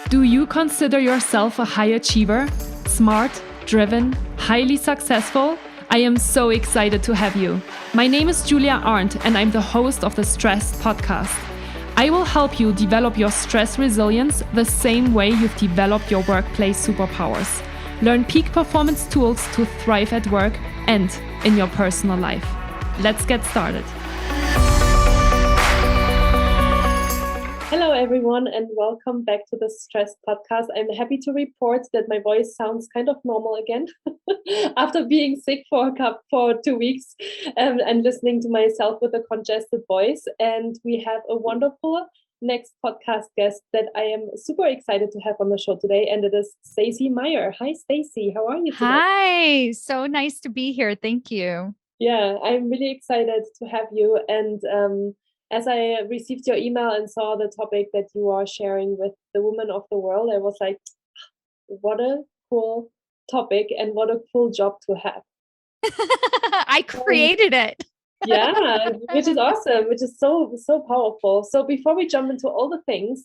Do you consider yourself a high achiever? Smart, driven, highly successful? I am so excited to have you. My name is Julia Arndt and I'm the host of the Stress Podcast. I will help you develop your stress resilience the same way you've developed your workplace superpowers. Learn peak performance tools to thrive at work and in your personal life. Let's get started. Hello, everyone, and welcome back to the Stress Podcast. I'm happy to report that my voice sounds kind of normal again after being sick for 2 weeks and listening to myself with a congested voice. And we have a wonderful next podcast guest that I am super excited to have on the show today, and it is Stacy Mayer. Hi, Stacy. How are you today? Hi. So nice to be here. Thank you. Yeah, I'm really excited to have you. And as I received your email and saw the topic that you are sharing with the women of the world, I was like, what a cool topic and what a cool job to have. I created it. Yeah, which is awesome, which is so powerful. So before we jump into all the things,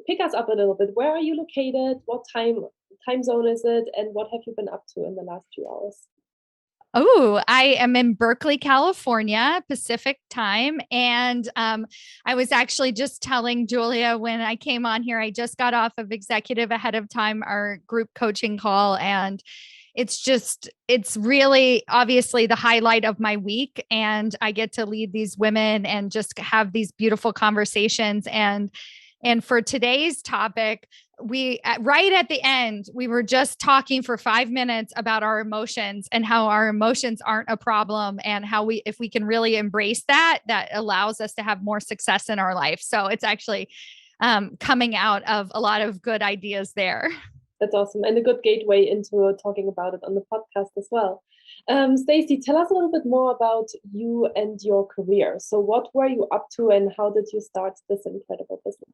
pick us up a little bit. Where are you located? What time zone is it? And what have you been up to in the last few hours? Oh, I am in Berkeley, California, Pacific time. And I was actually just telling Julia when I came on here, I just got off of Executive Ahead of Time, our group coaching call. And it's really obviously the highlight of my week. And I get to lead these women and just have these beautiful conversations. And for today's topic, we right at the end, we were just talking for 5 minutes about our emotions and how our emotions aren't a problem, and how if we can really embrace that allows us to have more success in our life. So it's actually coming out of a lot of good ideas there. That's awesome. And a good gateway into talking about it on the podcast as well. Stacy, tell us a little bit more about you and your career. So what were you up to and how did you start this incredible business?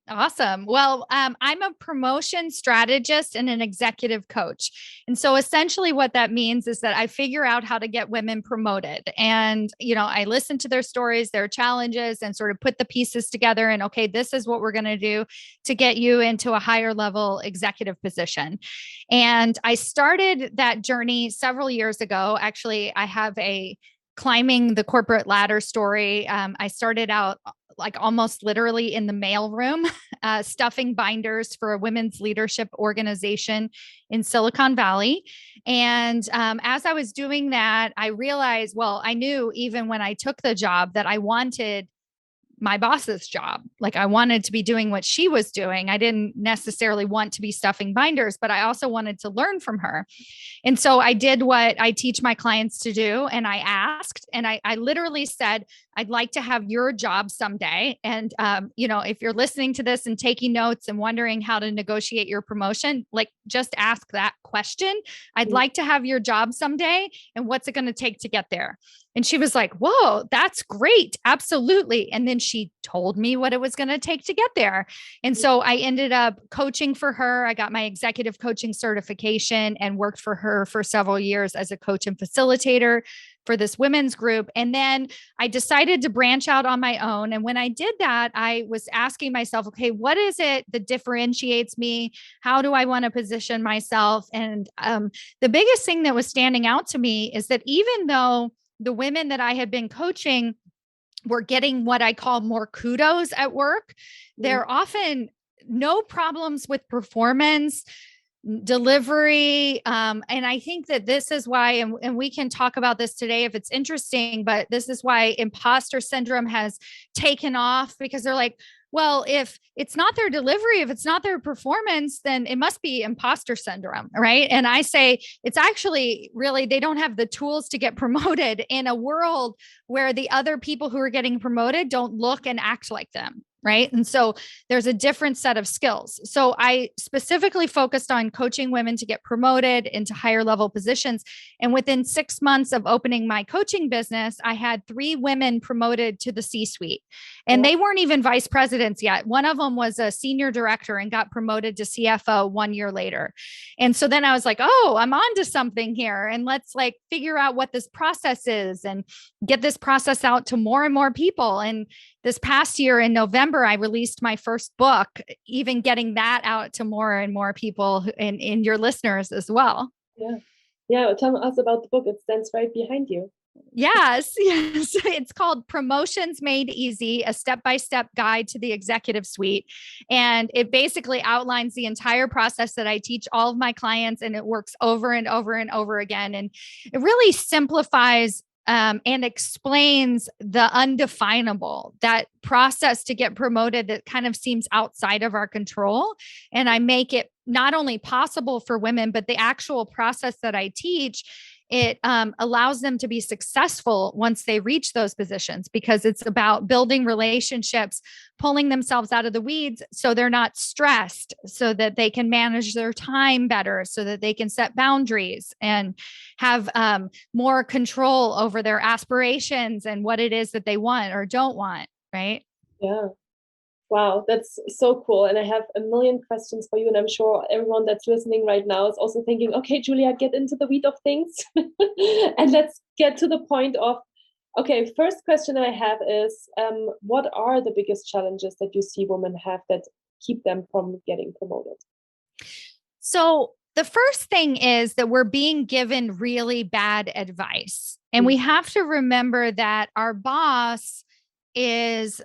Awesome. Well, I'm a promotion strategist and an executive coach. And so essentially what that means is that I figure out how to get women promoted. And, I listen to their stories, their challenges, and sort of put the pieces together. And okay, this is what we're going to do to get you into a higher level executive position. And I started that journey several years ago. Actually, I have a climbing the corporate ladder story. I started out like almost literally in the mailroom, stuffing binders for a women's leadership organization in Silicon Valley. And as I was doing that, I realized, I knew even when I took the job that I wanted my boss's job. Like I wanted to be doing what she was doing. I didn't necessarily want to be stuffing binders, but I also wanted to learn from her. And so I did what I teach my clients to do. And I asked, and I literally said, I'd like to have your job someday. And, if you're listening to this and taking notes and wondering how to negotiate your promotion, like just ask that question. I'd like to have your job someday. And what's it going to take to get there? And she was like, whoa, that's great. Absolutely. And then she told me what it was going to take to get there. And so I ended up coaching for her. I got my executive coaching certification and worked for her for several years as a coach and facilitator for this women's group. And then I decided to branch out on my own. And when I did that, I was asking myself, okay, what is it that differentiates me? How do I want to position myself? And the biggest thing that was standing out to me is that even though the women that I had been coaching were getting what I call more kudos at work, there are often no problems with performance, delivery. And I think that this is why, and we can talk about this today if it's interesting, but this is why imposter syndrome has taken off, because they're like, well, if it's not their delivery, if it's not their performance, then it must be imposter syndrome, right? And I say it's actually really, they don't have the tools to get promoted in a world where the other people who are getting promoted don't look and act like them. Right. And so there's a different set of skills. So I specifically focused on coaching women to get promoted into higher level positions. And within 6 months of opening my coaching business, I had 3 women promoted to the C-suite, and they weren't even vice presidents yet. One of them was a senior director and got promoted to CFO 1 year later. And so then I was like, oh, I'm onto something here. And let's figure out what this process is and get this process out to more and more people. And this past year in November, I released my first book, even getting that out to more and more people and your listeners as well. Yeah. Yeah. Tell us about the book. It stands right behind you. Yes. It's called Promotions Made Easy, a step-by-step guide to the executive suite. And it basically outlines the entire process that I teach all of my clients, and it works over and over and over again. And it really simplifies and explains the undefinable, that process to get promoted that kind of seems outside of our control. And I make it not only possible for women, but the actual process that I teach, it allows them to be successful once they reach those positions, because it's about building relationships, pulling themselves out of the weeds so they're not stressed, so that they can manage their time better, so that they can set boundaries and have more control over their aspirations and what it is that they want or don't want, right? Yeah. Wow, that's so cool. And I have a million questions for you. And I'm sure everyone that's listening right now is also thinking, okay, Julia, get into the weed of things. And let's get to the point of, okay, first question I have is, what are the biggest challenges that you see women have that keep them from getting promoted? So the first thing is that we're being given really bad advice. And we have to remember that our boss is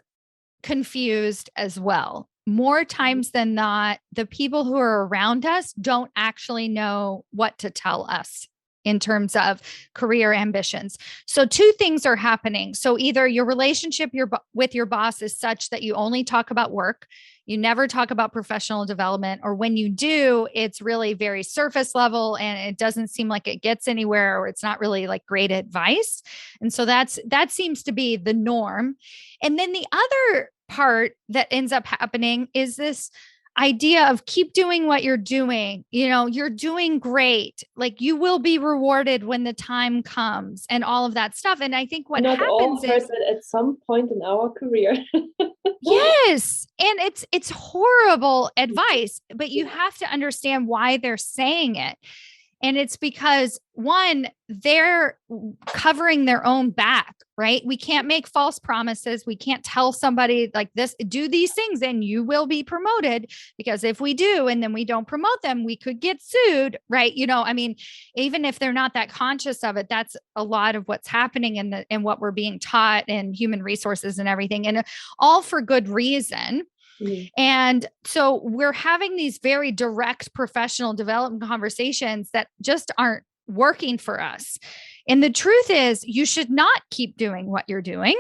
confused as well. More times than not, the people who are around us don't actually know what to tell us in terms of career ambitions. So two things are happening. So either your relationship with your boss is such that you only talk about work, you never talk about professional development, or when you do, it's really very surface level and it doesn't seem like it gets anywhere, or it's not really like great advice. And so that seems to be the norm. And then the other part that ends up happening is this idea of keep doing what you're doing. You know, you're doing great. Like you will be rewarded when the time comes and all of that stuff. And I think what Not all happens heard is that at some point in our career. yes. And it's horrible advice, but you have to understand why they're saying it. And it's because one, they're covering their own back, right? We can't make false promises. We can't tell somebody like this, do these things and you will be promoted, because if we do, and then we don't promote them, we could get sued, right? You know, I mean, even if they're not that conscious of it, that's a lot of what's happening in what we're being taught in human resources and everything, and all for good reason. And so we're having these very direct professional development conversations that just aren't working for us. And the truth is, you should not keep doing what you're doing.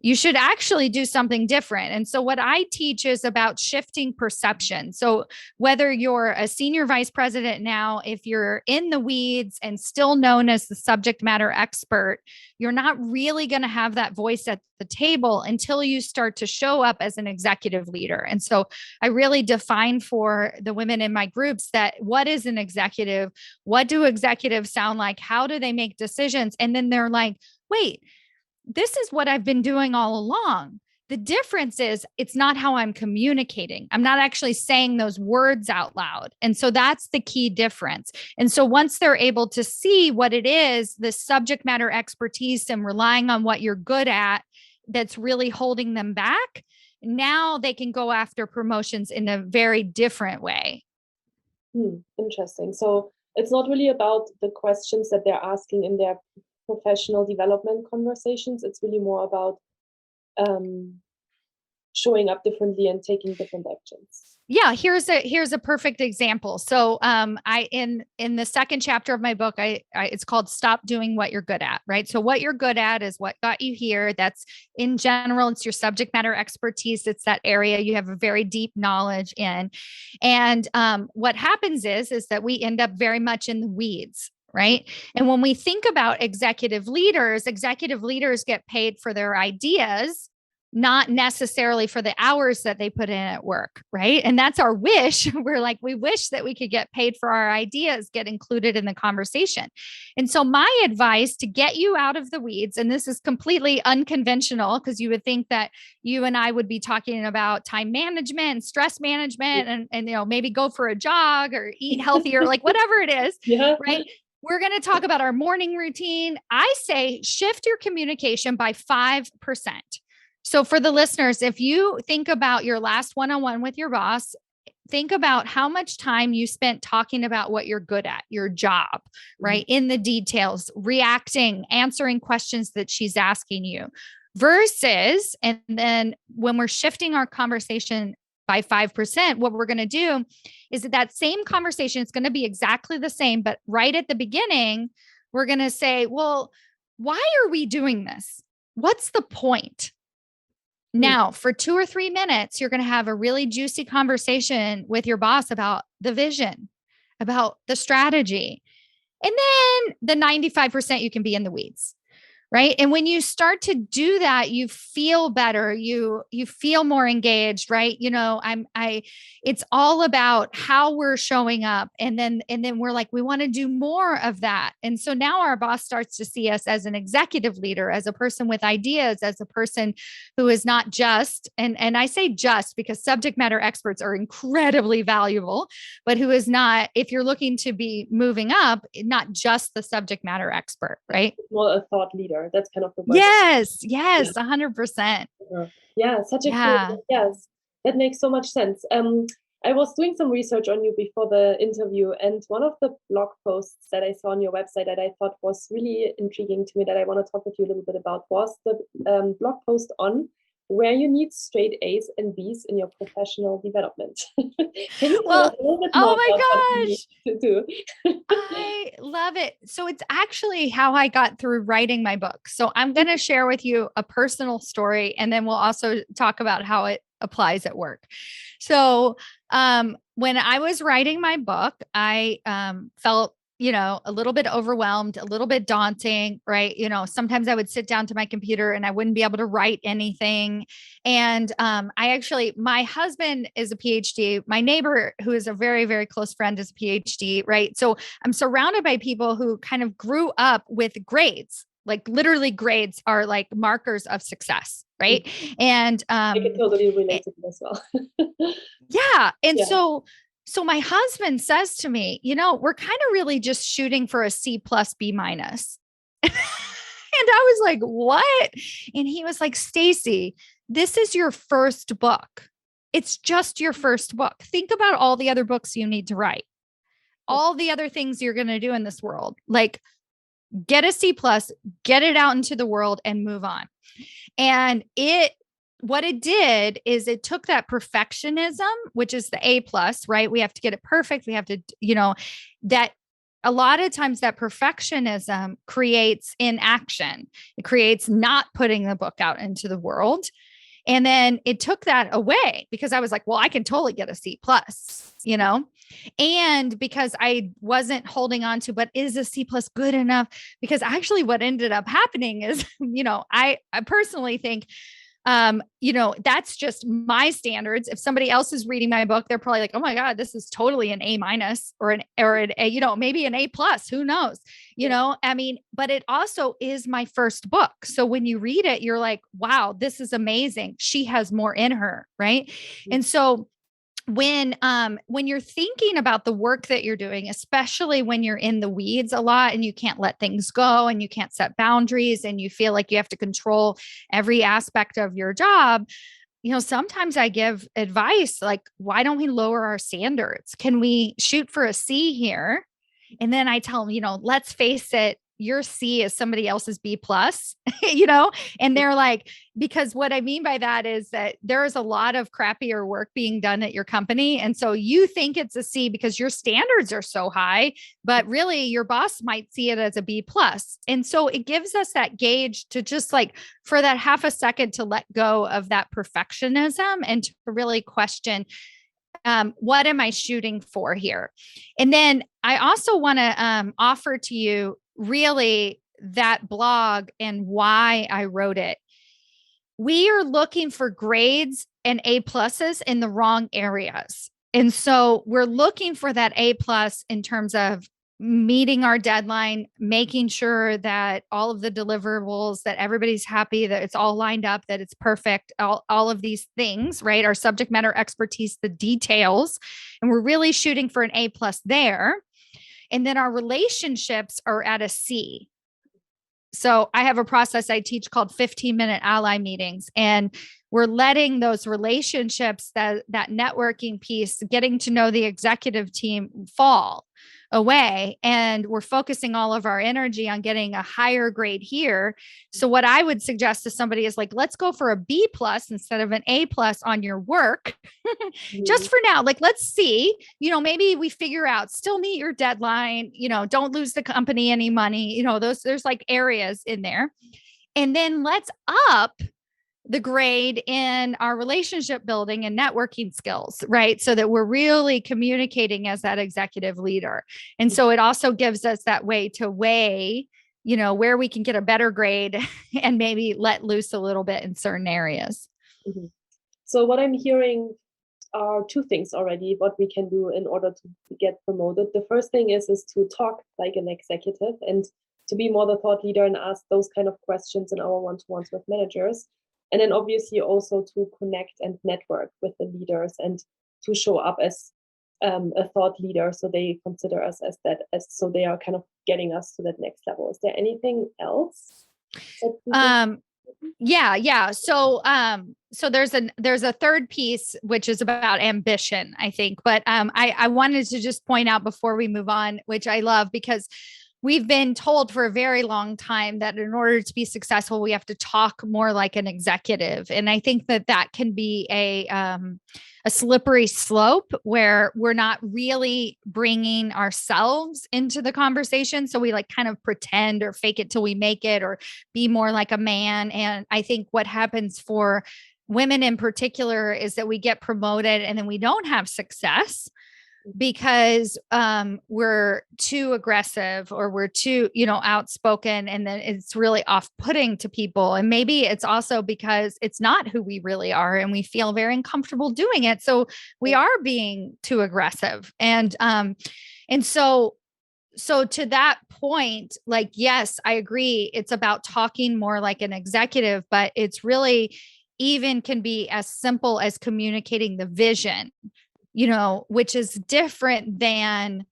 You should actually do something different. And so what I teach is about shifting perception. So whether you're a senior vice president now, if you're in the weeds and still known as the subject matter expert, you're not really going to have that voice at the table until you start to show up as an executive leader. And so I really define for the women in my groups that what is an executive? What do executives sound like? How do they make decisions? And then they're like, wait, this is what I've been doing all along. The difference is it's not how I'm communicating. I'm not actually saying those words out loud. And so that's the key difference. And so once they're able to see what it is, the subject matter expertise and relying on what you're good at, that's really holding them back, now they can go after promotions in a very different way. Interesting. So it's not really about the questions that they're asking in their professional development conversations. It's really more about showing up differently and taking different actions. Yeah, here's a perfect example. So I in the second chapter of my book, it's called Stop Doing What You're Good At, right? So what you're good at is what got you here. That's in general, it's your subject matter expertise. It's that area you have a very deep knowledge in. And what happens is that we end up very much in the weeds. Right. And when we think about executive leaders get paid for their ideas, not necessarily for the hours that they put in at work. Right. And that's our wish. We're like, we wish that we could get paid for our ideas, get included in the conversation. And so my advice to get you out of the weeds, and this is completely unconventional because you would think that you and I would be talking about time management and stress management and you know, maybe go for a jog or eat healthier, like whatever it is. Yeah. Right. We're going to talk about our morning routine. I say shift your communication by 5%. So for the listeners, if you think about your last one-on-one with your boss, think about how much time you spent talking about what you're good at, your job, right? In the details, reacting, answering questions that she's asking you versus, and then when we're shifting our conversation by 5%, what we're going to do is that same conversation is going to be exactly the same, but right at the beginning, we're going to say, well, why are we doing this? What's the point? Now, for 2 or 3 minutes, you're going to have a really juicy conversation with your boss about the vision, about the strategy. And then the 95% you can be in the weeds. Right. And when you start to do that, you feel better. You feel more engaged, right? It's all about how we're showing up. And then we're like, we want to do more of that. And so now our boss starts to see us as an executive leader, as a person with ideas, as a person who is not just, and I say just because subject matter experts are incredibly valuable, but who is not, if you're looking to be moving up, not just the subject matter expert, right? Well, a thought leader. That's kind of the word. Yes, 100%. Yeah, such a cool, yes, that makes so much sense. I was doing some research on you before the interview, and one of the blog posts that I saw on your website that I thought was really intriguing to me that I want to talk with you a little bit about was the blog post on where you need straight A's and B's in your professional development. Can you tell us a little bit more about what you need to do? I love it. So it's actually how I got through writing my book. So I'm going to share with you a personal story, and then we'll also talk about how it applies at work. So when I was writing my book, I felt a little bit overwhelmed, a little bit daunting, right? Sometimes I would sit down to my computer and I wouldn't be able to write anything. And my husband is a PhD. My neighbor, who is a very, very close friend, is a PhD, right? So I'm surrounded by people who kind of grew up with grades. Like literally grades are like markers of success. Right. And I can totally relate to this as well. Yeah. And so my husband says to me, we're kind of really just shooting for a C plus B minus. And I was like, what? And he was like, Stacy, this is your first book. It's just your first book. Think about all the other books you need to write, all the other things you're going to do in this world. Like, get a C plus, get it out into the world and move on. And what it did is it took that perfectionism, which is the A plus, right? We have to get it perfect. We have to, that a lot of times that perfectionism creates inaction. It creates not putting the book out into the world. And then it took that away because I was like, well, I can totally get a C plus, and because I wasn't holding on to, but is a C plus good enough? Because actually what ended up happening is, I personally think, that's just my standards. If somebody else is reading my book, they're probably like, oh my God, this is totally an A minus or an A, maybe an A plus, who knows, but it also is my first book. So when you read it, you're like, wow, this is amazing. She has more in her. Right. Mm-hmm. And so when you're thinking about the work that you're doing, especially when you're in the weeds a lot and you can't let things go and you can't set boundaries and you feel like you have to control every aspect of your job, sometimes I give advice like, why don't we lower our standards? Can we shoot for a C here? And then I tell them, let's face it, your C is somebody else's B plus, and they're like, because what I mean by that is that there is a lot of crappier work being done at your company. And so you think it's a C because your standards are so high, but really your boss might see it as a B plus. And so it gives us that gauge to just like for that half a second to let go of that perfectionism and to really question, what am I shooting for here? And then I also want to offer to you really that blog and why I wrote it. We are looking for grades and A pluses in the wrong areas. And so we're looking for that A plus in terms of meeting our deadline, making sure that all of the deliverables, that everybody's happy, that it's all lined up, that it's perfect, all of these things, right? Our subject matter expertise, the details, and we're really shooting for an A plus there. And then our relationships are at a C. So I have a process I teach called 15-minute ally meetings, and we're letting those relationships, that networking piece, getting to know the executive team fall away. And we're focusing all of our energy on getting a higher grade here. So what I would suggest to somebody is like, let's go for a B+ instead of an A+ on your work. Just for now. Like, let's see, maybe we figure out, still meet your deadline, don't lose the company any money, there's like areas in there. And then let's up the grade in our relationship building and networking skills, right? So that we're really communicating as that executive leader. And so it also gives us that way to weigh, where we can get a better grade and maybe let loose a little bit in certain areas. Mm-hmm. So what I'm hearing are two things already, what we can do in order to get promoted. The first thing is to talk like an executive and to be more the thought leader and ask those kind of questions in our one-to-ones with managers. And then obviously also to connect and network with the leaders and to show up as a thought leader, so they consider us as that, so they are kind of getting us to that next level. Is there anything else? Yeah. So there's a third piece, which is about ambition, I think. But I wanted to just point out before we move on, which I love, because we've been told for a very long time that in order to be successful, we have to talk more like an executive. And I think that can be a slippery slope where we're not really bringing ourselves into the conversation. So we like kind of pretend or fake it till we make it, or be more like a man. And I think what happens for women in particular is that we get promoted and then we don't have success because we're too aggressive, or we're too, outspoken. And then it's really off-putting to people. And maybe it's also because it's not who we really are and we feel very uncomfortable doing it. So we are being too aggressive. And so to that point, like, yes, I agree. It's about talking more like an executive, but it's really even can be as simple as communicating the vision, which is different than,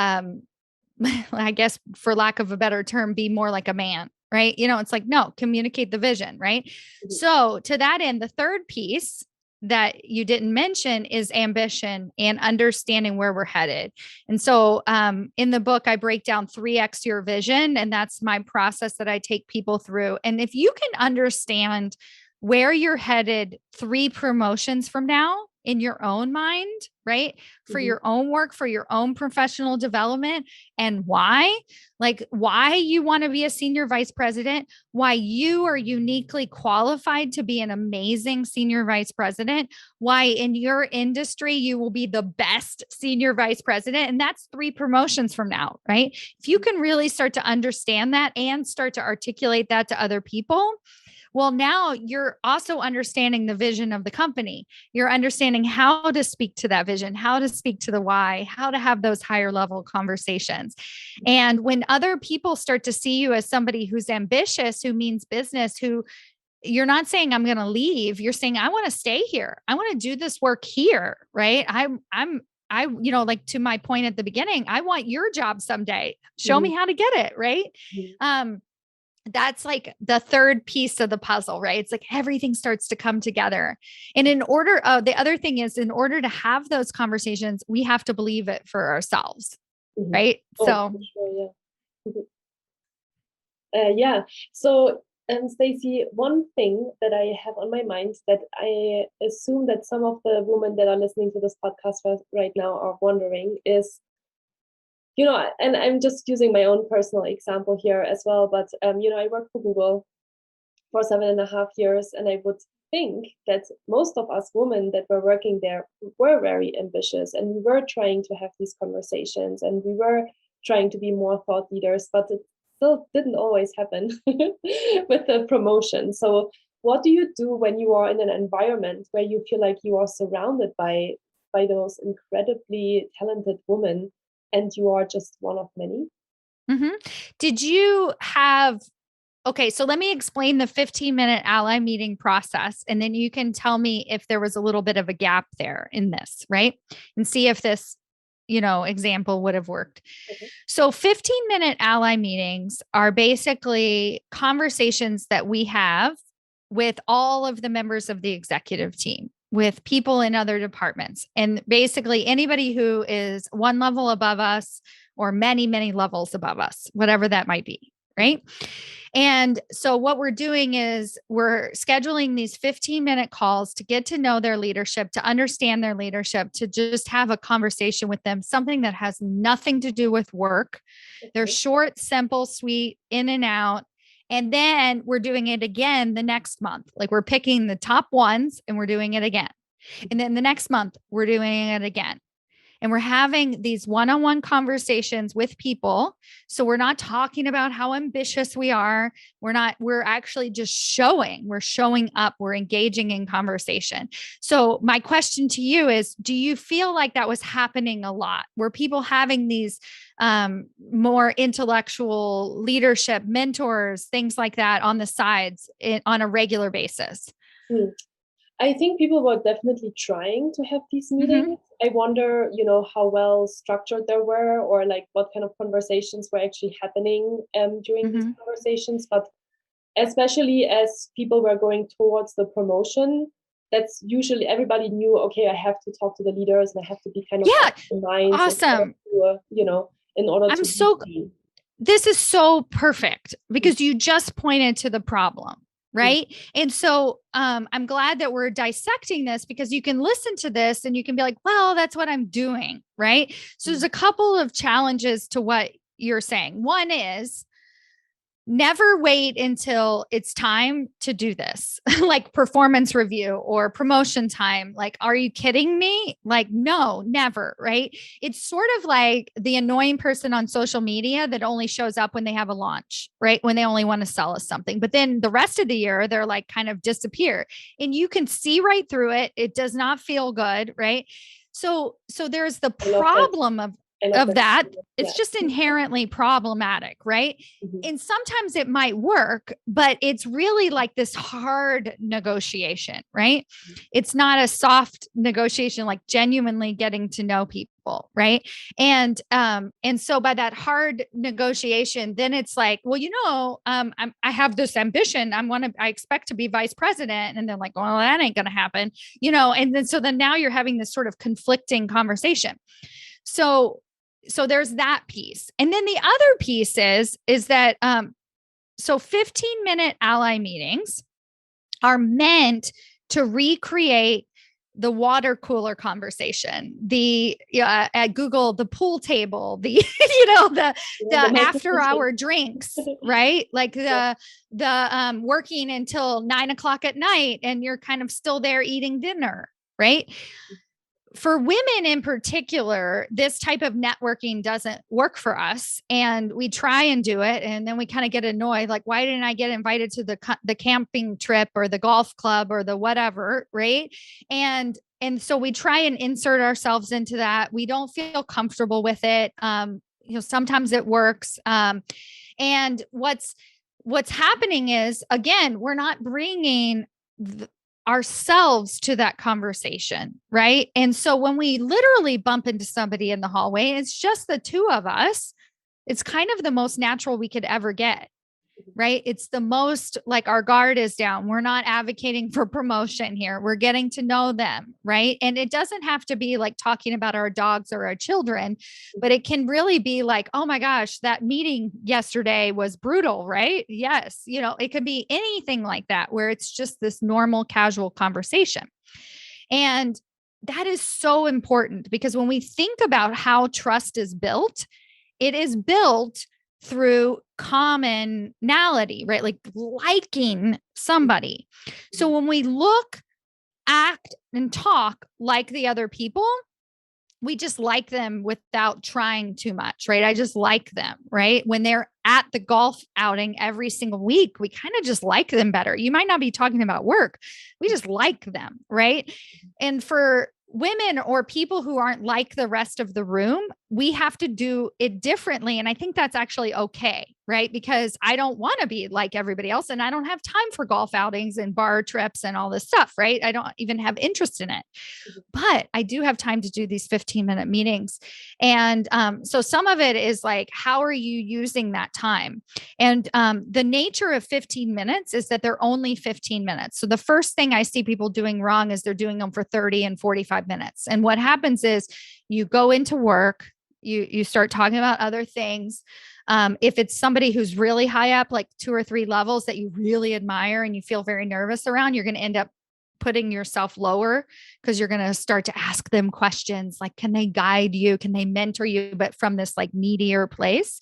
I guess for lack of a better term, be more like a man, right? It's like, no, communicate the vision, right? Mm-hmm. So to that end, the third piece that you didn't mention is ambition and understanding where we're headed. And so in the book, I break down 3x your vision, and that's my process that I take people through. And if you can understand where you're headed 3 promotions from now in your own mind, right? For your own work, for your own professional development, and why you want to be a senior vice president, why you are uniquely qualified to be an amazing senior vice president, why in your industry you will be the best senior vice president. And that's 3 promotions from now, right? If you can really start to understand that and start to articulate that to other people, well, now you're also understanding the vision of the company. You're understanding how to speak to that vision, how to speak to the why, how to have those higher level conversations. And when other people start to see you as somebody who's ambitious, who means business, who you're not saying I'm going to leave, you're saying I want to stay here. I want to do this work here, right? Like to my point at the beginning, I want your job someday. Show me how to get it, right? That's like the third piece of the puzzle, right? It's like everything starts to come together. And the other thing is, in order to have those conversations, we have to believe it for ourselves, right? For sure, yeah. So, Stacy, one thing that I have on my mind that I assume that some of the women that are listening to this podcast right now are wondering is, and I'm just using my own personal example here as well, but, I worked for Google for 7.5 years, and I would think that most of us women that were working there were very ambitious, and we were trying to have these conversations, and we were trying to be more thought leaders, but it still didn't always happen with the promotion. So what do you do when you are in an environment where you feel like you are surrounded by those incredibly talented women, and you are just one of many? Mm-hmm. Did you have, okay, so let me explain the 15-minute ally meeting process, and then you can tell me if there was a little bit of a gap there in this, right? And see if this, example would have worked. Okay. So 15-minute ally meetings are basically conversations that we have with all of the members of the executive team, with people in other departments, and basically anybody who is one level above us or many, many levels above us, whatever that might be. Right. And so what we're doing is we're scheduling these 15-minute calls to get to know their leadership, to understand their leadership, to just have a conversation with them, something that has nothing to do with work. They're short, simple, sweet, in and out. And then we're doing it again the next month. Like we're picking the top ones and we're doing it again. And then the next month we're doing it again. And we're having these one-on-one conversations with people. So we're not talking about how ambitious we are. We're actually just we're showing up, we're engaging in conversation. So my question to you is, do you feel like that was happening a lot? Were people having these more intellectual leadership mentors, things like that on the sides on a regular basis? I think people were definitely trying to have these meetings. Mm-hmm. I wonder, how well structured they were, or like what kind of conversations were actually happening during these conversations. But especially as people were going towards the promotion, that's usually everybody knew, okay, I have to talk to the leaders and I have to be kind of minds. Awesome. In order to this is so perfect because you just pointed to the problem. Right. And so I'm glad that we're dissecting this, because you can listen to this and you can be like, well, that's what I'm doing. Right. So there's a couple of challenges to what you're saying. One is never wait until it's time to do this, like performance review or promotion time. Like, are you kidding me? Like, no, never. Right. It's sort of like the annoying person on social media that only shows up when they have a launch, right? When they only want to sell us something, but then the rest of the year, they're like kind of disappear and you can see right through it. It does not feel good. Right. So there's the problem of that. It's just inherently problematic, right? And sometimes it might work, but it's really like this hard negotiation, right? It's not a soft negotiation, like genuinely getting to know people, right? And so by that hard negotiation, then it's like, well, I have this ambition. I expect to be vice president. And they're like, well, that ain't going to happen, and then now you're having this sort of conflicting conversation. So there's that piece. And then the other piece is that, 15-minute ally meetings are meant to recreate the water cooler conversation, at Google, the pool table, the after hour drinks, right? Like the working until 9:00 at night and you're kind of still there eating dinner, right? For women in particular, this type of networking doesn't work for us. And we try and do it. And then we kind of get annoyed. Like, why didn't I get invited to the camping trip or the golf club or the whatever? Right. And so we try and insert ourselves into that. We don't feel comfortable with it. Sometimes it works. And what's happening is, again, we're not bringing ourselves to that conversation. Right. And so when we literally bump into somebody in the hallway, it's just the two of us. It's kind of the most natural we could ever get. Right. It's the most like our guard is down. We're not advocating for promotion here. We're getting to know them. Right. And it doesn't have to be like talking about our dogs or our children, but it can really be like, oh my gosh, that meeting yesterday was brutal. Right. Yes. It could be anything like that, where it's just this normal, casual conversation. And that is so important, because when we think about how trust is built, it is built through commonality, right? Like liking somebody. So when we look, act, and talk like the other people, we just like them without trying too much, right? I just like them, right? When they're at the golf outing every single week, we kind of just like them better. You might not be talking about work. We just like them, right? And for women or people who aren't like the rest of the room, we have to do it differently. And I think that's actually okay, right? Because I don't want to be like everybody else, and I don't have time for golf outings and bar trips and all this stuff, right? I don't even have interest in it, but I do have time to do these 15-minute meetings. And so some of it is like, how are you using that time? And the nature of 15 minutes is that they're only 15 minutes. So the first thing I see people doing wrong is they're doing them for 30 and 45 minutes. And what happens is you go into work, you start talking about other things. If it's somebody who's really high up, like 2 or 3 levels that you really admire and you feel very nervous around, you're going to end up putting yourself lower, because you're going to start to ask them questions like, can they guide you? Can they mentor you? But from this like needier place,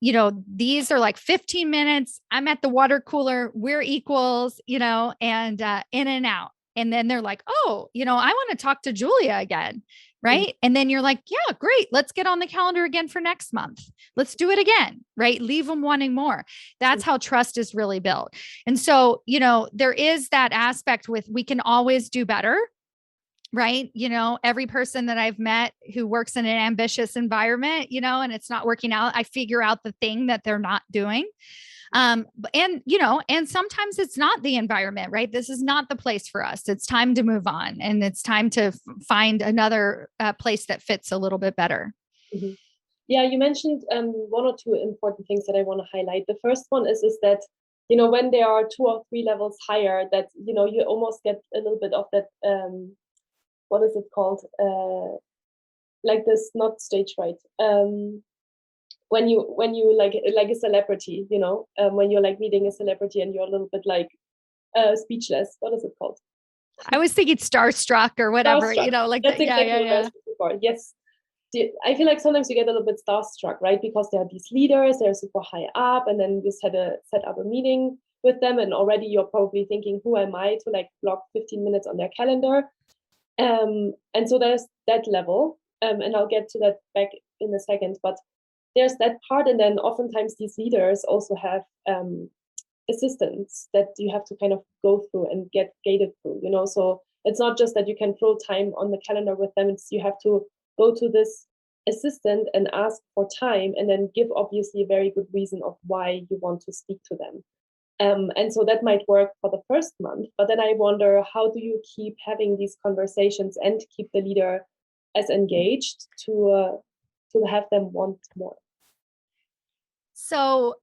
these are like 15 minutes. I'm at the water cooler. We're equals, and in and out. And then they're like, oh, I want to talk to Julia again. Right. And then you're like, yeah, great. Let's get on the calendar again for next month. Let's do it again. Right. Leave them wanting more. That's how trust is really built. And so, there is that aspect with, we can always do better. Right. Every person that I've met who works in an ambitious environment, and it's not working out, I figure out the thing that they're not doing. And sometimes it's not the environment, right? This is not the place for us. It's time to move on, and it's time to find another place that fits a little bit better. Mm-hmm. Yeah. You mentioned one or two important things that I want to highlight. The first one is that, when there are 2 or 3 levels higher, that, you almost get a little bit of that, what is it called? Like this, not stage fright. When you like a celebrity, when you're like meeting a celebrity and you're a little bit like speechless. What is it called? I was thinking starstruck or whatever, starstruck. like that's that. Exactly Yeah. what I was looking for. Yes. I feel like sometimes you get a little bit starstruck, right? Because there are these leaders, they're super high up, and then you set up a meeting with them, and already you're probably thinking, who am I to like block 15 minutes on their calendar? And so there's that level, and I'll get to that back in a second, but there's that part. And then oftentimes these leaders also have assistants that you have to kind of go through and get gated through, so it's not just that you can throw time on the calendar with them. It's you have to go to this assistant and ask for time, and then give obviously a very good reason of why you want to speak to them. And so that might work for the first month, but then I wonder, how do you keep having these conversations and keep the leader as engaged to have them want more? So,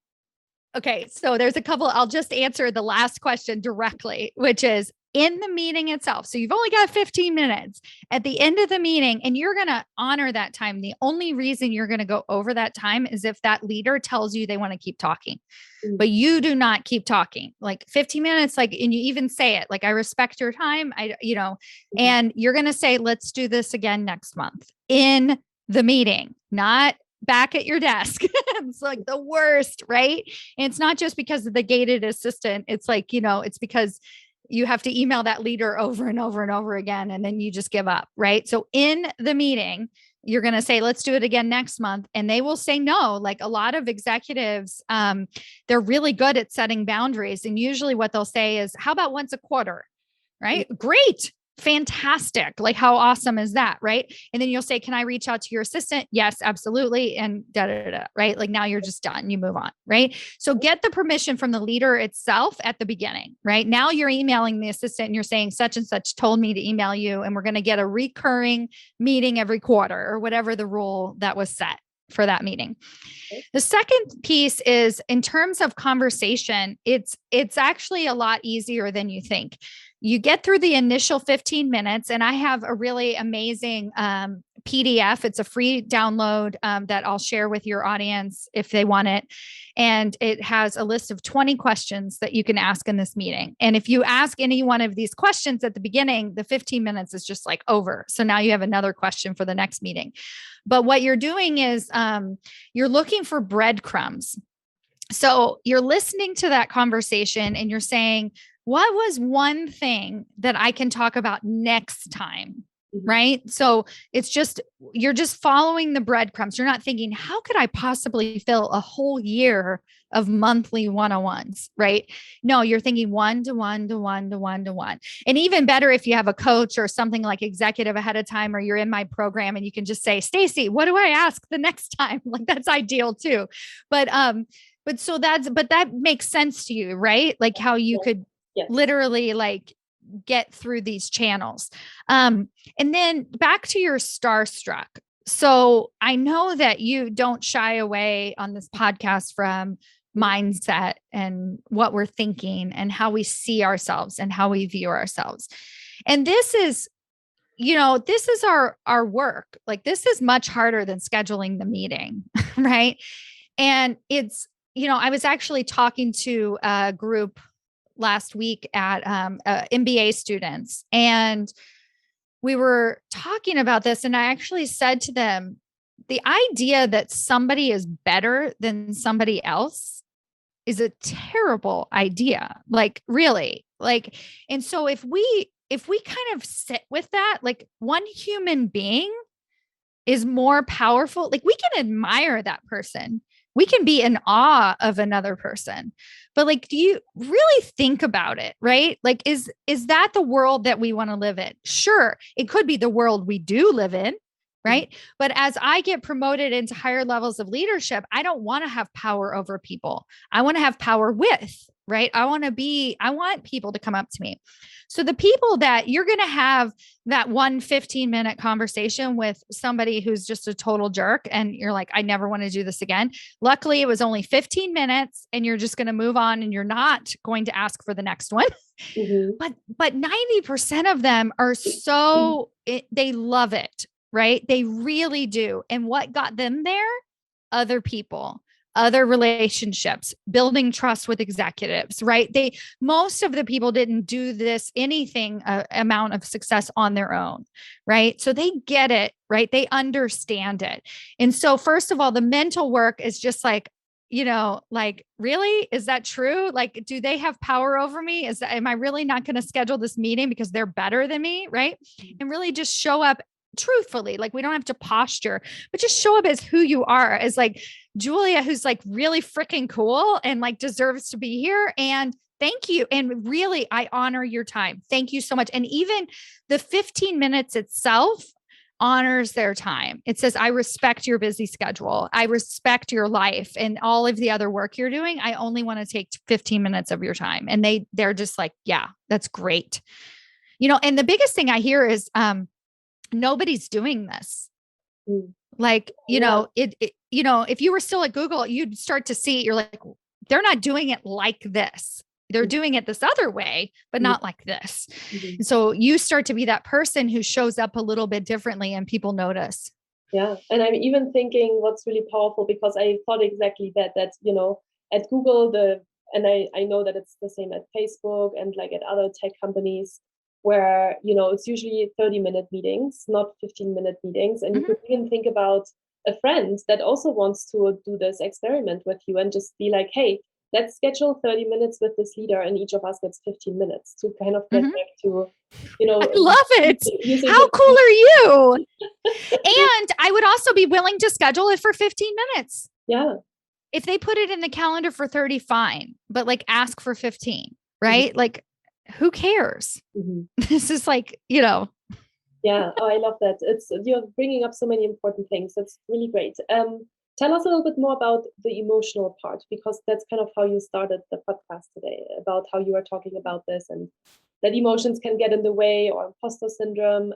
okay. So there's a couple, I'll just answer the last question directly, which is in the meeting itself. So you've only got 15 minutes at the end of the meeting, and you're going to honor that time. The only reason you're going to go over that time is if that leader tells you they want to keep talking, but you do not keep talking like 15 minutes. Like, and you even say it like, I respect your time. And you're going to say, let's do this again next month in the meeting, not back at your desk. It's like the worst, right? And it's not just because of the gated assistant. It's like, it's because you have to email that leader over and over and over again, and then you just give up, right? So in the meeting, you're going to say, let's do it again next month. And they will say no. Like a lot of executives, they're really good at setting boundaries. And usually what they'll say is, how about once a quarter, right? Great. Fantastic. Like, how awesome is that? Right. And then you'll say, can I reach out to your assistant? Yes, absolutely. And right. Like now you're just done. You move on. Right. So get the permission from the leader itself at the beginning, right? Now you're emailing the assistant and you're saying such and such told me to email you, and we're going to get a recurring meeting every quarter, or whatever the rule that was set for that meeting. The second piece is, in terms of conversation, it's actually a lot easier than you think. You get through the initial 15 minutes, and I have a really amazing PDF. It's a free download that I'll share with your audience if they want it. And it has a list of 20 questions that you can ask in this meeting. And if you ask any one of these questions at the beginning, the 15 minutes is just like over. So now you have another question for the next meeting. But what you're doing is you're looking for breadcrumbs. So you're listening to that conversation and you're saying, what was one thing that I can talk about next time? right? So it's just, you're just following the breadcrumbs. You're not thinking, how could I possibly fill a whole year of monthly one-on-ones, right? No, you're thinking one to one to one to one to one. And even better if you have a coach or something like executive ahead of time, or you're in my program and you can just say, Stacy, what do I ask the next time? Like that's ideal too. But that makes sense to you, right? Like how you could literally like get through these channels. And then back to your starstruck. So I know that you don't shy away on this podcast from mindset and what we're thinking and how we see ourselves and how we view ourselves. And this is, this is our work. Like this is much harder than scheduling the meeting, right? And it's, I was actually talking to a group last week at MBA students, and we were talking about this. And I actually said to them, the idea that somebody is better than somebody else is a terrible idea. Like really, like, and so if we kind of sit with that, like one human being is more powerful, like we can admire that person. We can be in awe of another person, but like, do you really think about it? Right? Like, is that the world that we want to live in? Sure. It could be the world we do live in. Right. But as I get promoted into higher levels of leadership, I don't want to have power over people. I want to have power with, right? I want people to come up to me. So the people that you're going to have that 15-minute conversation with somebody who's just a total jerk, and you're like, I never want to do this again. Luckily, it was only 15 minutes and you're just going to move on and you're not going to ask for the next one. But 90% of them are they love it. Right? They really do. And what got them there? Other people, other relationships, building trust with executives, right? Most of the people didn't do this anything amount of success on their own, right? So they get it, right? They understand it. And so first of all, the mental work is just like, like, really, is that true? Like, do they have power over me? Am I really not going to schedule this meeting because they're better than me? Right? And really just show up truthfully. Like we don't have to posture, but just show up as who you are, as like Julia, who's like really freaking cool and like deserves to be here. And thank you. And really, I honor your time. Thank you so much. And even the 15 minutes itself honors their time. It says, I respect your busy schedule. I respect your life and all of the other work you're doing. I only want to take 15 minutes of your time. And they're just like, yeah, that's great. And the biggest thing I hear is, nobody's doing this. Like, if you were still at Google, you'd start to see, you're like, they're not doing it like this. They're doing it this other way, but not like this. And so you start to be that person who shows up a little bit differently and people notice. Yeah. And I'm even thinking what's really powerful, because I thought exactly that, at Google, and I know that it's the same at Facebook and like at other tech companies, where, it's usually 30-minute meetings, not 15-minute meetings. And you could even think about a friend that also wants to do this experiment with you and just be like, hey, let's schedule 30 minutes with this leader and each of us gets 15 minutes to kind of get back to, I love it. How cool are you? And I would also be willing to schedule it for 15 minutes. Yeah. If they put it in the calendar for 30, fine, but like ask for 15, right? Like, who cares? This is like, Yeah. Oh, I love that. You're bringing up so many important things. That's really great. Tell us a little bit more about the emotional part, because that's kind of how you started the podcast today, about how you are talking about this and that emotions can get in the way, or imposter syndrome.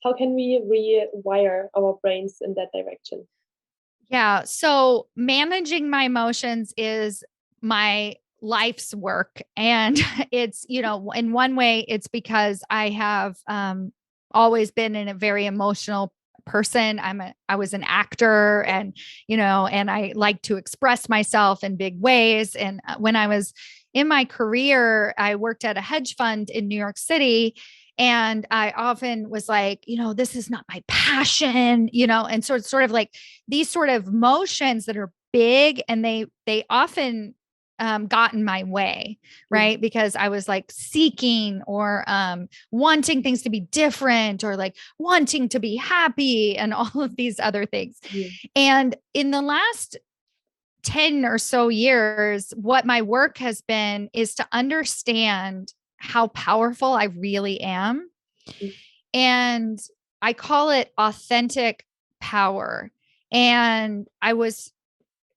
How can we rewire our brains in that direction? Yeah. So managing my emotions is my life's work. And it's, in one way, it's because I have always been in a very emotional person. I was an actor, and, and I like to express myself in big ways. And when I was in my career, I worked at a hedge fund in New York City. And I often was like, this is not my passion, and so it's sort of like these sort of emotions that are big, and they often got in my way, right? Because I was like seeking or wanting things to be different or like wanting to be happy and all of these other things. And in the last 10 or so years, what my work has been is to understand how powerful I really am. And I call it authentic power. And I was,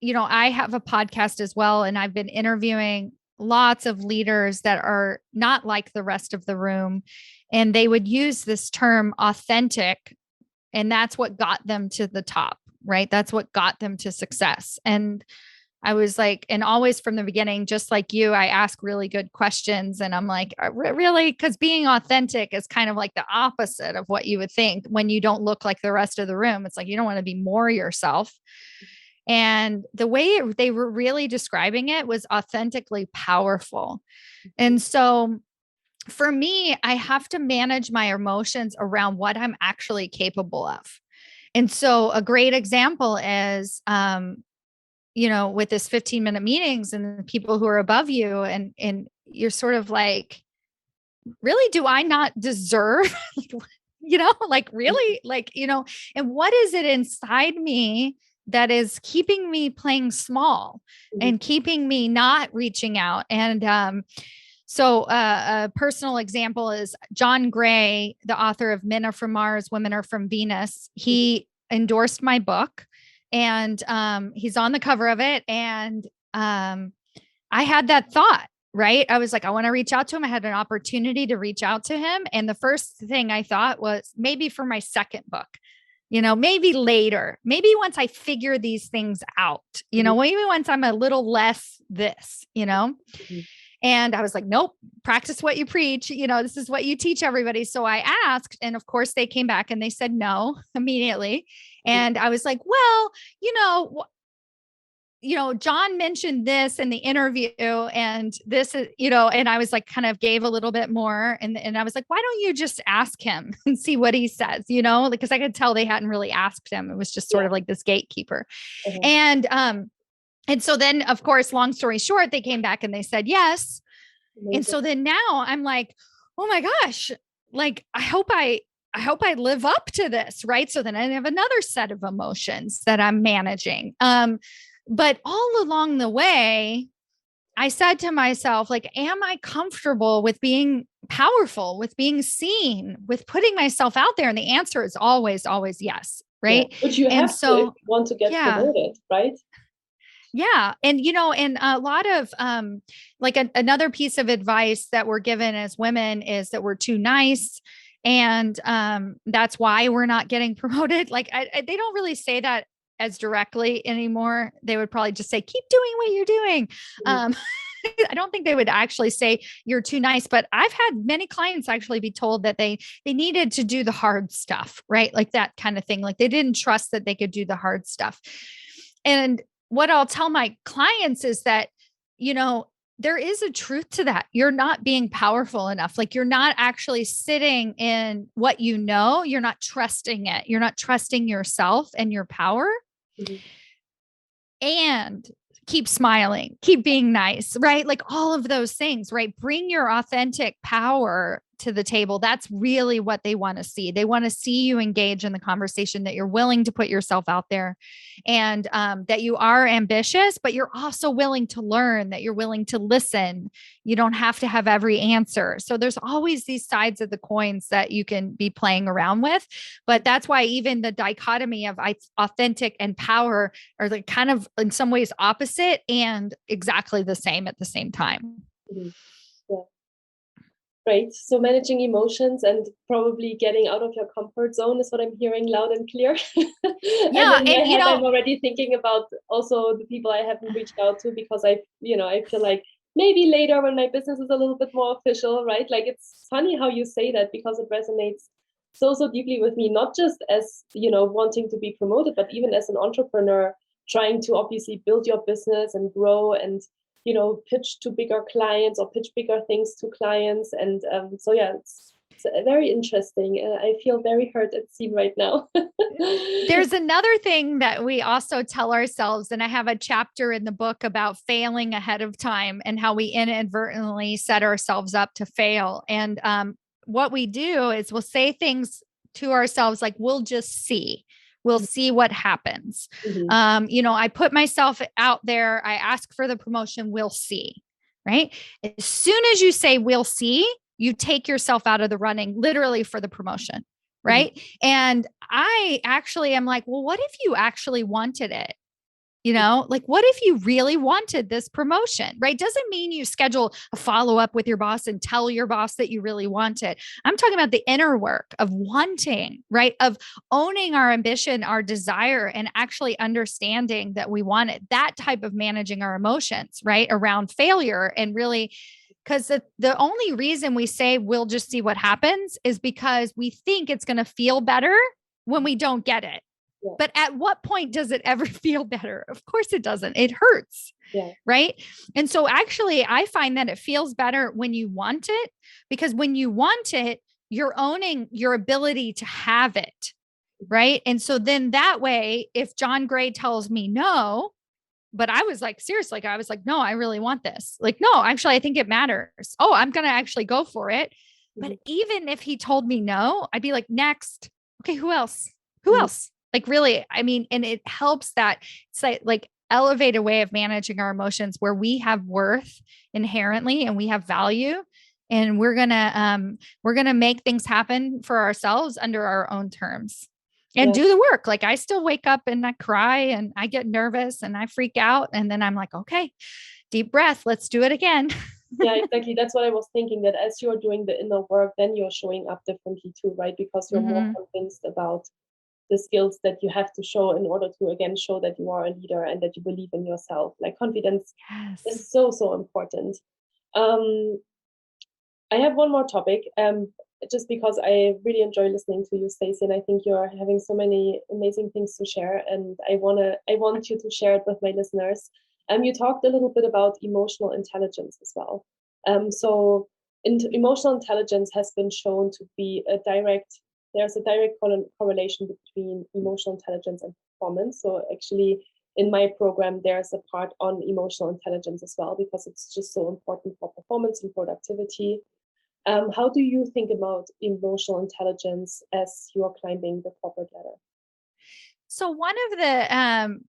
I have a podcast as well, and I've been interviewing lots of leaders that are not like the rest of the room. And they would use this term authentic, and that's what got them to the top, right? That's what got them to success. And I was like, and always from the beginning, just like you, I ask really good questions. And I'm like, really? Because being authentic is kind of like the opposite of what you would think when you don't look like the rest of the room. It's like, you don't want to be more yourself. And the way they were really describing it was authentically powerful. And so for me, I have to manage my emotions around what I'm actually capable of. And so a great example is, with this 15-minute meetings and the people who are above you, and you're sort of like, really, do I not deserve, really, and what is it inside me that is keeping me playing small and keeping me not reaching out? And, so a personal example is John Gray, the author of Men Are From Mars, Women Are From Venus. He endorsed my book, and he's on the cover of it. And I had that thought, right? I was like, I want to reach out to him. I had an opportunity to reach out to him. And the first thing I thought was maybe for my second book, maybe later, maybe once I figure these things out, maybe once I'm a little less this, And I was like, nope, practice what you preach. This is what you teach everybody. So I asked, and of course they came back and they said no immediately. And I was like, well, John mentioned this in the interview, and this is, and I was like, kind of gave a little bit more. And I was like, why don't you just ask him and see what he says, because I could tell they hadn't really asked him. It was just sort of like this gatekeeper. And so then, of course, long story short, they came back and they said yes. Amazing. And so then now I'm like, oh my gosh, like, I hope I live up to this. Right. So then I have another set of emotions that I'm managing. But all along the way, I said to myself, like, am I comfortable with being powerful, with being seen, with putting myself out there? And the answer is always, always yes. Right. Yeah, but you have to if you want to get promoted, right? Yeah. And, and a lot of, another piece of advice that we're given as women is that we're too nice. And, that's why we're not getting promoted. Like, they don't really say that as directly anymore. They would probably just say, keep doing what you're doing. I don't think they would actually say you're too nice, but I've had many clients actually be told that they needed to do the hard stuff, right? Like that kind of thing. Like they didn't trust that they could do the hard stuff. And what I'll tell my clients is that, there is a truth to that. You're not being powerful enough. Like you're not actually sitting in what you're not trusting it. You're not trusting yourself and your power. And keep smiling, keep being nice, right? Like all of those things, right? Bring your authentic power to the table. That's really what they want to see. They want to see you engage in the conversation, that you're willing to put yourself out there, and that you are ambitious, but you're also willing to learn, that you're willing to listen. You don't have to have every answer. So there's always these sides of the coins that you can be playing around with. But that's why even the dichotomy of authentic and power are like kind of in some ways opposite and exactly the same at the same time. Yeah. Right. So managing emotions and probably getting out of your comfort zone is what I'm hearing loud and clear. Yeah. And in my head, I'm already thinking about also the people I haven't reached out to, because I feel like maybe later when my business is a little bit more official, right? Like, it's funny how you say that, because it resonates so deeply with me, not just as, wanting to be promoted, but even as an entrepreneur trying to obviously build your business and grow and, pitch to bigger clients or pitch bigger things to clients. And so, yeah, it's It's very interesting. I feel very heard and seen right now. There's another thing that we also tell ourselves, and I have a chapter in the book about failing ahead of time and how we inadvertently set ourselves up to fail. And what we do is we'll say things to ourselves like, we'll just see. We'll see what happens. I put myself out there. I ask for the promotion. We'll see. Right. As soon as you say, we'll see, you take yourself out of the running, literally, for the promotion. Right. And I actually am like, well, what if you actually wanted it? Like, what if you really wanted this promotion, right? Doesn't mean you schedule a follow-up with your boss and tell your boss that you really want it. I'm talking about the inner work of wanting, right? Of owning our ambition, our desire, and actually understanding that we want it. That type of managing our emotions, right? Around failure. And really, because the only reason we say we'll just see what happens is because we think it's going to feel better when we don't get it. Yeah. But at what point does it ever feel better? Of course it doesn't. It hurts. Yeah. Right. And so actually, I find that it feels better when you want it, because when you want it, you're owning your ability to have it. Right. And so then that way, if John Gray tells me no, but I was like, seriously, I was like, no, I really want this. Like, no, actually, I think it matters. Oh, I'm going to actually go for it. But even if he told me no, I'd be like, next. Okay. Who else? Who else? Like, really, I mean, and it helps that it's like elevated way of managing our emotions where we have worth inherently and we have value, and we're going to make things happen for ourselves under our own terms and do the work. Like, I still wake up and I cry and I get nervous and I freak out. And then I'm like, okay, deep breath. Let's do it again. Yeah, exactly. That's what I was thinking, that as you're doing the inner work, then you're showing up differently too, right? Because you're more convinced about the skills that you have to show in order to, again, show that you are a leader and that you believe in yourself. Like, confidence is so, so important. I have one more topic, just because I really enjoy listening to you, Stacy, and I think you're having so many amazing things to share, and I want you to share it with my listeners. You talked a little bit about emotional intelligence as well. So emotional intelligence has been shown to be there's a direct correlation between emotional intelligence and performance. So actually, in my program, there's a part on emotional intelligence as well, because it's just so important for performance and productivity. How do you think about emotional intelligence as you are climbing the corporate ladder? So one of the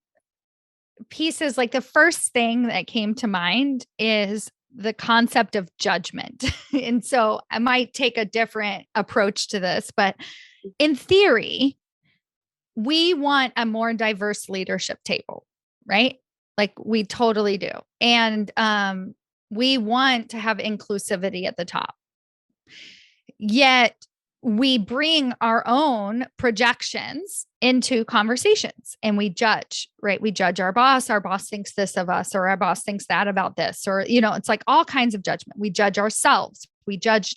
pieces, like the first thing that came to mind is the concept of judgment. And so I might take a different approach to this, but in theory, we want a more diverse leadership table, right? Like, we totally do. And we want to have inclusivity at the top. Yet we bring our own projections into conversations and we judge, right? We judge our boss thinks this of us, or our boss thinks that about this, or, it's like all kinds of judgment. We judge ourselves. We judge.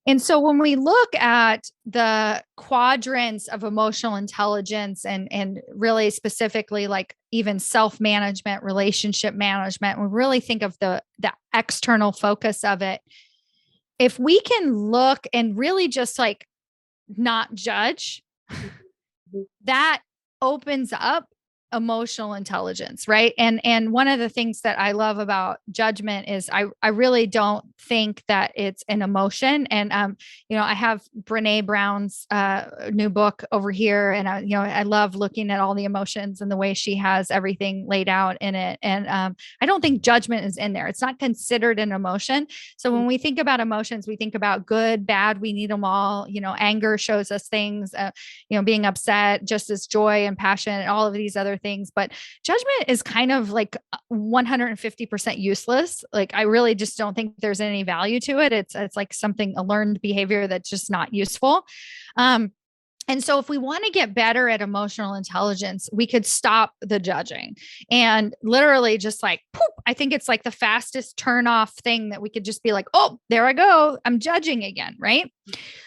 And so when we look at the quadrants of emotional intelligence and really specifically, like even self-management, relationship management, we really think of the external focus of it. If we can look and really just like not judge, that opens up emotional intelligence, right? And one of the things that I love about judgment is I really don't think that it's an emotion. And I have Brené Brown's new book over here, and I love looking at all the emotions and the way she has everything laid out in it. And I don't think judgment is in there. It's not considered an emotion. So when we think about emotions, we think about good, bad, we need them all. Anger shows us things, being upset, just as joy and passion and all of these other things. But judgment is kind of like 150% useless. Like, I really just don't think there's any value to it. It's like a learned behavior that's just not useful. And so if we want to get better at emotional intelligence, we could stop the judging and literally just like, poof, I think it's like the fastest turn off thing that we could just be like, oh, there I go. I'm judging again. Right.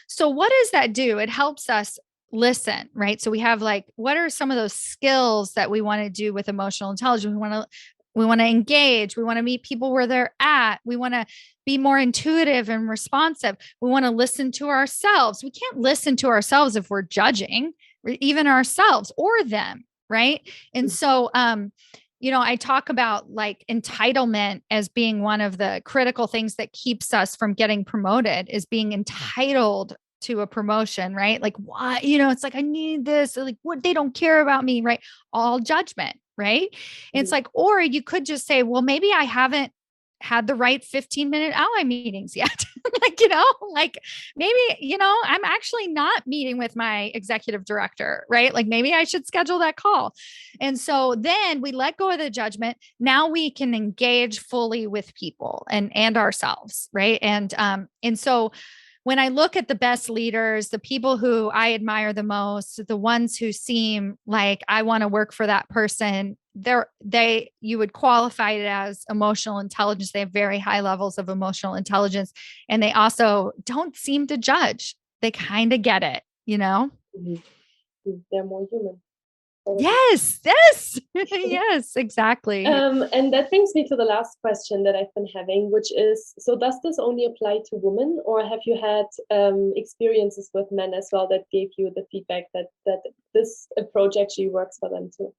So what does that do? It helps us listen, right? So we have like, what are some of those skills that we want to do with emotional intelligence? We want to We want to engage. We want to meet people where they're at. We want to be more intuitive and responsive. We want to listen to ourselves. We can't listen to ourselves if we're judging even ourselves or them. Right. And so, I talk about like entitlement as being one of the critical things that keeps us from getting promoted, is being entitled to a promotion, right? Like, why, it's like, I need this, like, what, they don't care about me, right? All judgment, right? And it's like, or you could just say, well, maybe I haven't had the right 15-minute ally meetings yet. like maybe, I'm actually not meeting with my executive director, right? Like maybe I should schedule that call. And so then we let go of the judgment. Now we can engage fully with people and ourselves, right? And so when I look at the best leaders, the people who I admire the most, the ones who seem like I want to work for that person, you would qualify it as emotional intelligence. They have very high levels of emotional intelligence, and they also don't seem to judge. They kind of get it, Mm-hmm. They're more human. Yes. Yes, exactly. And that brings me to the last question that I've been having, which is, so does this only apply to women, or have you had experiences with men as well that gave you the feedback that this approach actually works for them too?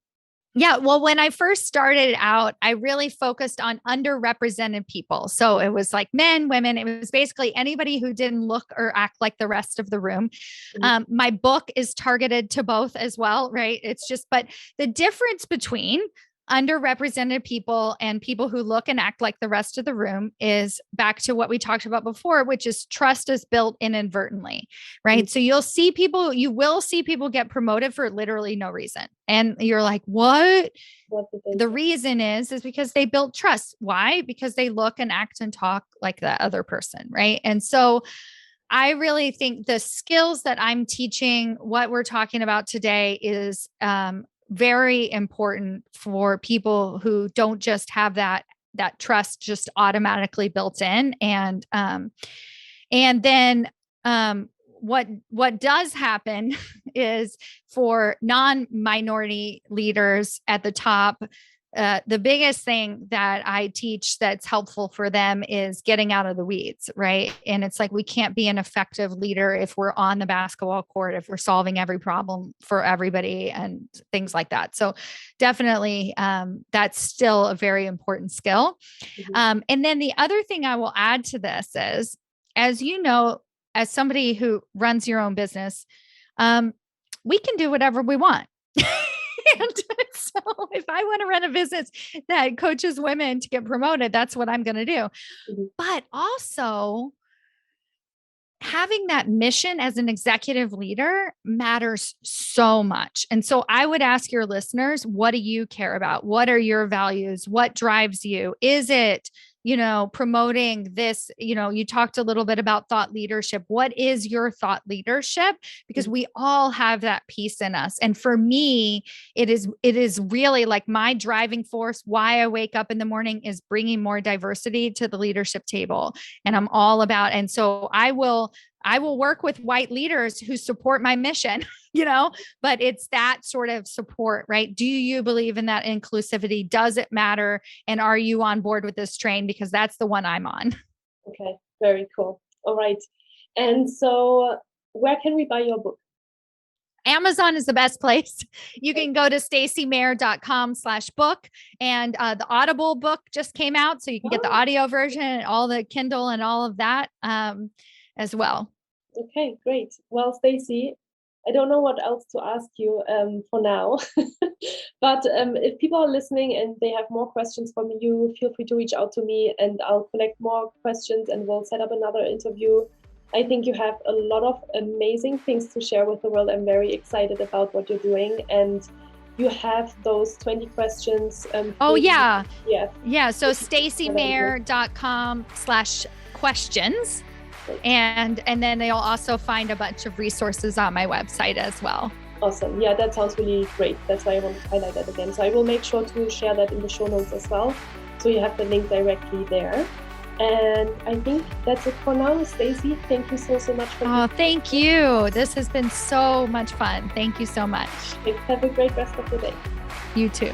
Yeah. Well, when I first started out, I really focused on underrepresented people. So it was like men, women, it was basically anybody who didn't look or act like the rest of the room. My book is targeted to both as well, right? It's just, but the difference between underrepresented people and people who look and act like the rest of the room is back to what we talked about before, which is trust is built inadvertently, right? So you will see people get promoted for literally no reason. And you're like, what? The reason is because they built trust. Why? Because they look and act and talk like the other person, right? And so I really think the skills that I'm teaching, what we're talking about today, is very important for people who don't just have that trust just automatically built in. And then what does happen is for non-minority leaders at the top, the biggest thing that I teach that's helpful for them is getting out of the weeds, right? And it's like, we can't be an effective leader if we're on the basketball court, if we're solving every problem for everybody and things like that. So definitely, that's still a very important skill. And then the other thing I will add to this is, as you know, as somebody who runs your own business, we can do whatever we want. And so if I want to run a business that coaches women to get promoted, that's what I'm going to do. But also, having that mission as an executive leader matters so much. And so I would ask your listeners, what do you care about? What are your values? What drives you? Is it, promoting this, you talked a little bit about thought leadership. What is your thought leadership? Because we all have that piece in us. And for me, it is really like my driving force. Why I wake up in the morning is bringing more diversity to the leadership table. And I'm all about, and so I will work with white leaders who support my mission, but it's that sort of support, right? Do you believe in that inclusivity? Does it matter? And are you on board with this train? Because that's the one I'm on. Okay. Very cool. All right. And so where can we buy your book? Amazon is the best place. You can go to stacymayer.com/book, and the Audible book just came out. So you can get the audio version and all the Kindle and all of that as well. Okay, great. Well, Stacy, I don't know what else to ask you for now, but if people are listening and they have more questions from you, feel free to reach out to me and I'll collect more questions and we'll set up another interview. I think you have a lot of amazing things to share with the world. I'm very excited about what you're doing, and you have those 20 questions. Oh, yeah. Yeah. So stacymayer.com/questions. And then they'll also find a bunch of resources on my website as well. Awesome. Yeah, that sounds really great. That's why I want to highlight that again. So I will make sure to share that in the show notes as well. So you have the link directly there. And I think that's it for now. Stacy, thank you so much for thank you. This has been so much fun. Thank you so much. Have a great rest of the day. You too.